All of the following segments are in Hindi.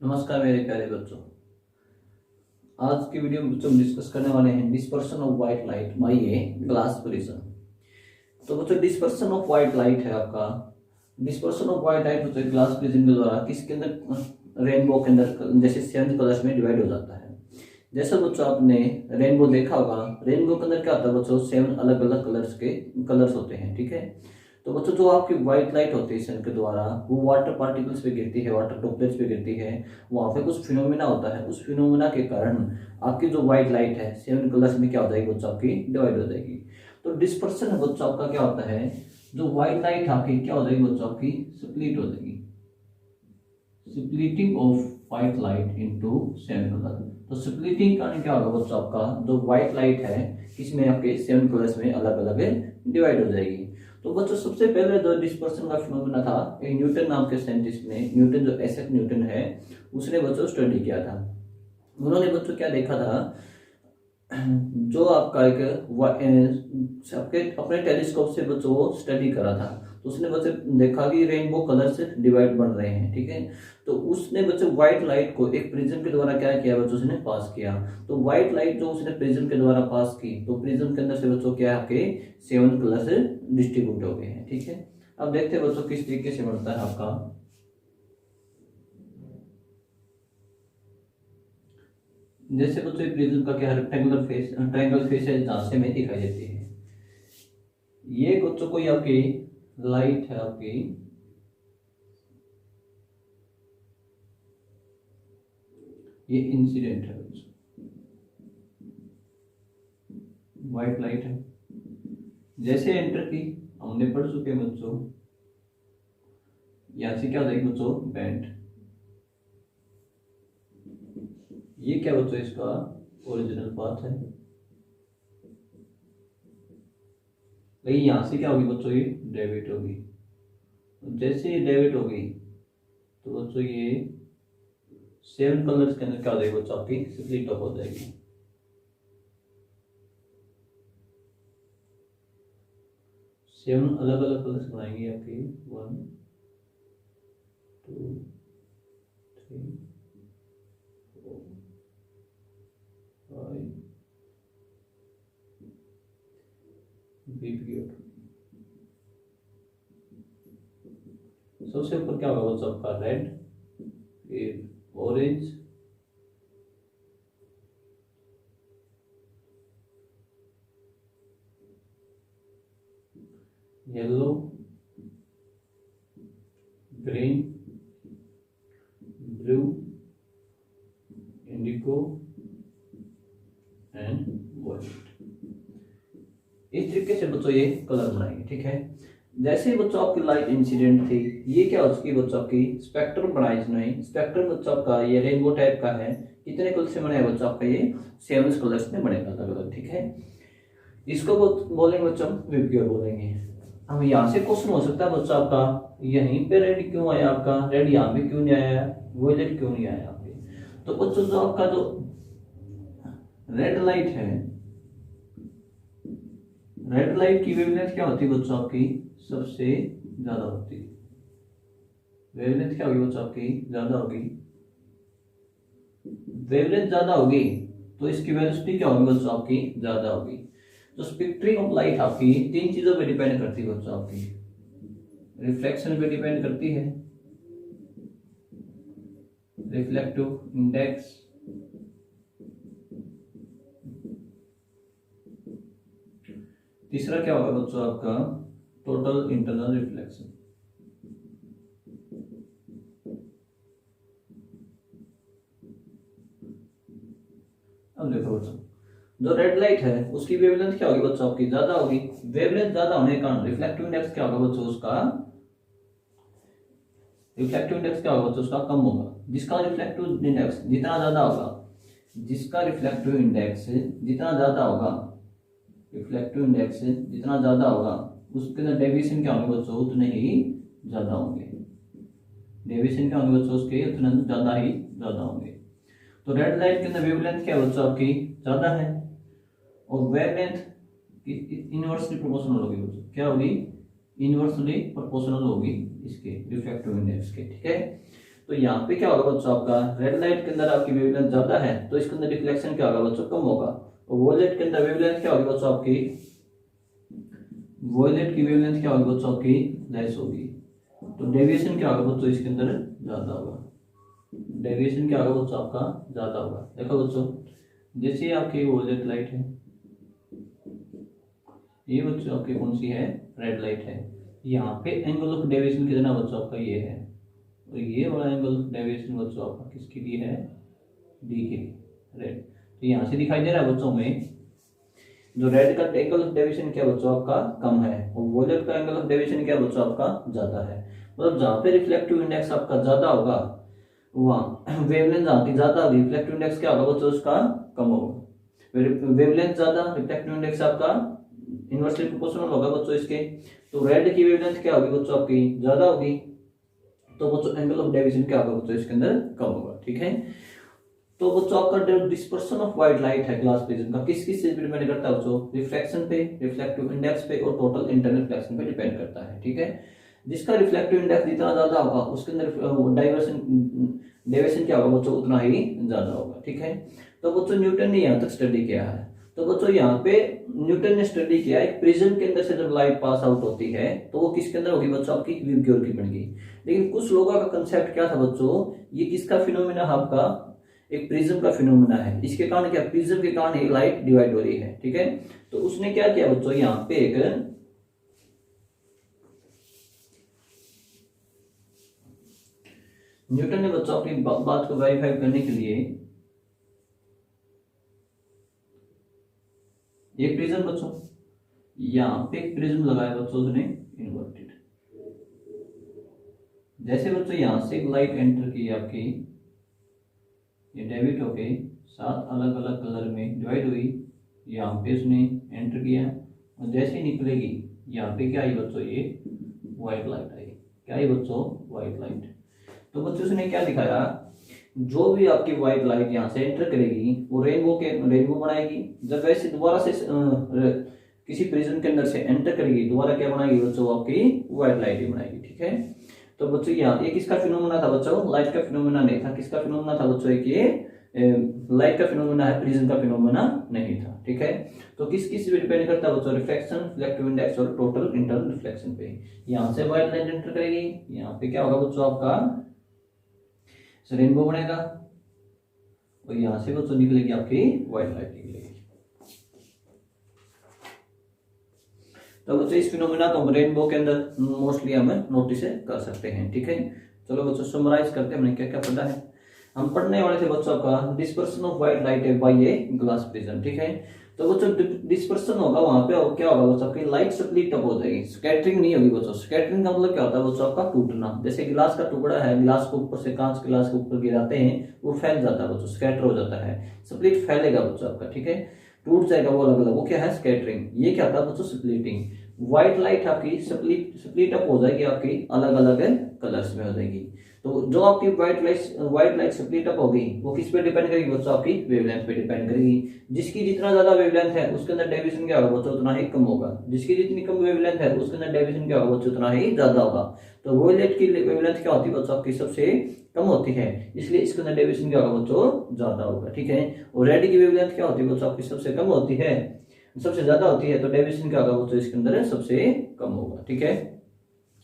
नमस्कार मेरे प्यारे बच्चों। आज की वीडियो में बच्चों हम डिस्कस करने वाले हैं dispersion of white light by a glass prism. तो बच्चों डिस्पर्शन ऑफ व्हाइट लाइट है आपका। डिस्पर्शन ऑफ व्हाइट लाइट बच्चों ग्लास प्रिज्म के द्वारा किसके अंदर, रेनबो के अंदर जैसे 7 कलर्स में डिवाइड हो जाता है। जैसे बच्चों आपने रेनबो देखा होगा, रेनबो के अंदर क्या होता है बच्चों, 7 अलग अलग कलर्स होते हैं। ठीक है, तो बच्चों जो आपकी व्हाइट लाइट होती है सन के द्वारा वो वाटर पार्टिकल्स पे गिरती है, वाटर ड्रॉपलेट्स पे गिरती है, वहां पे कुछ फिनोमिना होता है। उस फिनोमिना के कारण आपकी जो व्हाइट लाइट है 7 कलर्स में क्या हो जाएगी बच्चों, आपकी डिवाइड हो जाएगी। तो डिस्पर्शन है बच्चों आपका क्या होता है, जो व्हाइट लाइट आपकी क्या हो जाएगी बच्चों, आपकी स्प्लिट हो जाएगी। Splitting of white light into 7 colour. तो स्प्लिटिंग का क्या होगा बच्चों, आपका जो व्हाइट लाइट है इसमें आपके 7 कलर्स में अलग अलग डिवाइड हो जाएगी। तो बच्चों सबसे पहले जो डिस्पर्शन का फिनोमेना था, एक न्यूटन नाम के साइंटिस्ट ने, न्यूटन जो एसएक न्यूटन है, उसने बच्चों स्टडी किया था। उन्होंने बच्चों क्या देखा था, जो आपका एक आपके अपने टेलीस्कोप से बच्चों वो स्टडी करा था। तो उसने बच्चे देखा कि रेनबो कलर से डिवाइड बन रहे हैं। ठीक है, तो उसने बच्चों व्हाइट लाइट को एक प्रिज्म के द्वारा क्या किया बच्चों, उसने पास किया। तो व्हाइट लाइट जो उसने प्रिज्म के द्वारा पास की, तो प्रिज्म के अंदर से बच्चों क्या आपके 7 कलर से डिस्ट्रीब्यूट हो गए हैं। ठीक है, अब देखते हैं बच्चों किस तरीके से बनता है आपका। जैसे बच्चों प्रिज्म का क्या ट्रायंगल फेस है, झांसे में दिखाई देती है। ये बच्चों कोई आपकी लाइट है, आपकी ये इंसिडेंट है बच्चों, व्हाइट लाइट है। जैसे एंटर की, हमने पढ़ चुके हैं बच्चों, यहां से क्या हो जाएगी बच्चों, बेंड। ये क्या बच्चों, इसका ओरिजिनल पाथ है। लेकिन यहां से क्या होगी बच्चों, ये डेविएट होगी। जैसे ये डेविएट होगी तो बच्चों ये 7 कलर्स के अंदर क्या हो जाएगी बच्चों, आपकी स्प्लिट अप हो जाएगी। 7 अलग अलग कलर्स बनाएंगे आपकी, 1 2 3 4 5 सबसे ऊपर क्या होगा बच्चों, आपका रेड, फिर orange, yellow, green, blue, Indigo and white. इस तरीके से बच्चों ये कलर बनाएंगे। ठीक है, जैसे ही बच्चों आपकी लाइट इंसिडेंट थी, ये क्या हो चुकी बच्चों, आपकी स्पेक्ट्रम बनाया इसने। स्पेक्ट्रम बच्चों आपका ये रेनबो टाइप का है। कितने कलर से बना है बच्चों, आपका ये 7 कलर्स में बनेगा अलग अलग। ठीक है, इसको बोलेंगे बच्चों विबग्योर बोलेंगे। अब यहाँ से क्वेश्चन हो सकता है बच्चों आपका, यहीं पे रेड क्यों आया, आपका रेड यहाँ पे क्यों नहीं आया, वोयलेट क्यों नहीं आया आपके। तो बच्चों जो आपका जो रेड लाइट है, रेड लाइट की वेवलेंथ क्या होती है बच्चों, आपकी सबसे ज्यादा होती है। वेवलेंथ क्या होगी बच्चों, आपकी ज्यादा होगी। वेवलेंथ ज्यादा होगी तो इसकी वेलोसिटी क्या होगी बच्चों, आपकी ज्यादा होगी। तो स्पेक्ट्रम ऑफ लाइट आपकी 3 चीजों पे डिपेंड करती है बच्चों, आपकी रिफ्लेक्शन पे डिपेंड करती है, रिफ्लेक्टिव इंडेक्स, तीसरा क्या होगा बच्चों, आपका टोटल इंटरनल रिफ्लेक्शन। अब देखो बच्चों, जो रेड लाइट है उसकी वेवलेंथ क्या होगी बच्चों, आपकी ज्यादा होगी। वेवलेंथ ज्यादा होने के कारण रिफ्लेक्टिव इंडेक्स क्या होगा बच्चों, उसका रिफ्लेक्टिव इंडेक्स क्या होगा बच्चों, उसका कम होगा। जिसका रिफ्लेक्टिव इंडेक्स जितना ज्यादा होगा, जिसका रिफ्लेक्टिव इंडेक्स जितना ज्यादा होगा, रिफ्लेक्टिव इंडेक्स जितना ज्यादा होगा, उसके अंदर डेविएशन क्या होंगे बच्चों, उतने ही ज्यादा होंगे। डेविएशन क्या होंगे बच्चों, उसके उतने ज्यादा ही ज्यादा होंगे। तो रेड लाइट के अंदर वेवलेंथ क्या बच्चों, आपकी ज्यादा है, और वेवलेंथ इनवर्सली प्रोपोर्शनल होगी बच्चों। क्या होगी, इनवर्सली प्रोपोर्शनल होगी इसके रिफ्लेक्टिव इंडेक्स के। ठीक है, तो यहाँ पे क्या होगा बच्चों, आपका रेड लाइट के अंदर आपकी वेवलेंथ ज्यादा है तो इसके अंदर रिफ्लेक्शन क्या होगा बच्चों, कम होगा। और वोलेट के अंदर वेवलेंथ क्या होगी बच्चों आपकी, वोलेट की वेवलेंथ क्या होगी बच्चों आपकी, लेस होगी। तो डेविएशन क्या होगा बच्चों, इसके अंदर ज्यादा होगा। डेविएशन क्या होगा बच्चों आपका, ज्यादा होगा। देखो बच्चों, जैसे आपकी वोलेट लाइट है, ये बच्चों आपकी कौन सी है, रेड लाइट है। यहाँ पे एंगल ऑफ डेविएशन कितना बच्चों आपका, ये है। और ये वाला एंगल ऑफ डेविएशन बच्चों आपका किसके लिए है, डी के लिए, रेड। तो यहाँ से दिखाई दे रहा है बच्चों में, जो रेड का एंगल ऑफ डेविएशन क्या बच्चों आपका कम है, और वोलेट का एंगल ऑफ डेविएशन क्या बच्चों आपका ज्यादा है। मतलब जहाँ पे रिफ्लेक्टिव इंडेक्स आपका ज्यादा होगा, वहाँ वेवलेंथ जहाँ की ज्यादा होगी, रिफ्लेक्टिव इंडेक्स क्या होगा बच्चों उसका कम होगा। वेवलेंथ ज्यादा, रिफ्लेक्टिव इंडेक्स आपका इनवर्सली प्रोपोर्शनल होगा बच्चों इसके। तो रेड की वेवलेंथ क्या होगी बच्चों आपकी, ज्यादा होगी, तो बच्चों एंगल ऑफ डेविएशन क्या होगा बच्चों इसके अंदर कम होगा। ठीक है, तो बच्चों आपका डिस्पर्शन ऑफ व्हाइट लाइट है ग्लास प्रिज्म का, किस किस चीज पे डिपेंड करता है बच्चों, रिफ्लेक्शन पे, रिफ्लेक्टिव इंडेक्स पे और टोटल इंटरनल रिफ्लेक्शन पे डिपेंड करता है। ठीक है, जिसका रिफ्लेक्टिव इंडेक्स जितना ज्यादा होगा उसके अंदर डेविएशन क्या होगा बच्चों, उतना ही ज्यादा होगा। ठीक है, तो बच्चों न्यूटन ने यहाँ तक स्टडी किया है। तो बच्चों यहाँ पे न्यूटन ने स्टडी किया एक प्रिज्म के अंदर से जब लाइट पास आउट होती है तो वो किसके अंदर होगी बच्चों, आपकी विबग्योर किरण की। लेकिन कुछ लोगों का कंसेप्ट क्या था बच्चों, ये किसका फिनोमेना है आपका, एक प्रिज्म का फिनोमेना है। इसके कारण क्या, प्रिज्म के कारण एक लाइट डिवाइड हो रही है। ठीक है, तो उसने क्या किया बच्चों, यहाँ पे एक न्यूटन ने बच्चों अपनी बात को वेरीफाई करने के लिए एक प्रिज्म बच्चों, यहाँ पे एक प्रिज्म लगाया बच्चों उसने इन्वर्टेड। जैसे बच्चों यहाँ से एक लाइट एंटर की आपकी, ये डेबिट होके 7 अलग अलग कलर में डिवाइड हुई, यहाँ पे उसने एंटर किया और जैसे ही निकलेगी यहाँ पे क्या आई बच्चों, ये व्हाइट लाइट आई। क्या आई बच्चों, व्हाइट लाइट। तो बच्चों उसने क्या दिखाया, जो भी आपकी व्हाइट लाइट यहाँ से एंटर करेगी वो रेनबो बनाएगी। जब वैसे दोबारा से किसी प्रिज्म के अंदर से एंटर करेगी, दोबारा क्या बनाएगी बच्चों, आपकी व्हाइट लाइट ही बनाएगी। ठीक है, तो बच्चों यहाँ ये किसका फिनोमेना था बच्चों, लाइट का फिनोमेना नहीं था। किसका फिनोमेना था बच्चों, एक ये लाइट का फिनोमेना है, प्रिज्म का फिनोमेना नहीं था। ठीक है, तो किस किस पे डिपेंड करता है बच्चों, रिफ्लेक्शन, रिफ्लेक्टिव इंडेक्स और टोटल इंटरनल रिफ्लेक्शन पे। यहाँ से व्हाइट लाइट एंटर करेगी, यहाँ पे क्या होगा बच्चों आपका रेनबो बनेगा और यहां से बच्चों निकलेगी आपकी व्हाइट लाइट निकलेगी। तो बच्चों इस फिनोमेना को रेनबो के अंदर मोस्टली हम नोटिस कर सकते हैं। ठीक है, चलो बच्चों समराइज करते हैं हमने क्या क्या पढ़ा है। हम पढ़ने वाले थे बच्चों का dispersion of white light by a glass prism. ठीक है, तो बच्चों डिस्पर्सन होगा वहां पे, क्या होगा बच्चों आपकी लाइट स्प्लिट अप हो जाएगी, स्कैटरिंग नहीं होगी बच्चों। स्कैटरिंग का मतलब क्या होता है बच्चों आपका टूटना। जैसे गिलास का टुकड़ा है, गिलास को ऊपर से कांच गिलास के ऊपर गिराते हैं, वो फैल जाता है बच्चों, स्कैटर हो जाता है। स्प्लिट फैलेगा बच्चों आपका। ठीक है, टूट जाएगा वो अलग अलग, वो क्या है स्कैटरिंग। ये क्या था बच्चों, स्प्लिटिंग। व्हाइट लाइट आपकी स्प्लिट अप हो जाएगी, आपकी अलग अलग कलर्स में हो जाएगी। तो जो आपकी व्हाइट लाइट स्प्लिट अप होगी वो किस पे डिपेंड करेगी बच्चों, आपकी वेवलेंथ पे डिपेंड करेगी। जिसकी जितना ज्यादा वेवलेंथ है उसके अंदर डेविएशन क्या होगा बच्चों, उतना ही कम होगा। जिसकी जितनी कम वेवलेंथ है उसके अंदर डेविएशन क्या होगा बच्चों, उतना ही ज्यादा होगा। तो वोलेट की वेवलेंथ क्या होती है बच्चों आपकी, सबसे कम होती है, इसलिए इसके अंदर डेविएशन क्या होगा बच्चों, ज्यादा होगा। ठीक है, और रेड की वेवलेंथ क्या होती है बच्चों आपकी, सबसे कम होती है, सबसे ज्यादा होती है, तो डेविएशन क्या होगा बच्चों इसके अंदर सबसे कम होगा। ठीक है,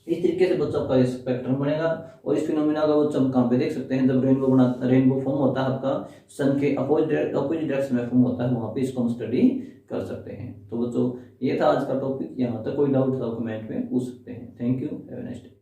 इस तरीके से बच्चों आपका स्पेक्ट्रम बनेगा। और इस फिनोमेना का बच्चों हम कहाँ पे देख सकते हैं, जब रेनबो फॉर्म होता है आपका सन के अपोजिट डायरेक्शन में फॉर्म होता है, वहां पे इसको हम स्टडी कर सकते हैं। तो बच्चों ये था आज का टॉपिक। यहाँ तक कोई डाउट था कमेंट में पूछ सकते हैं। Thank you, have a nice day.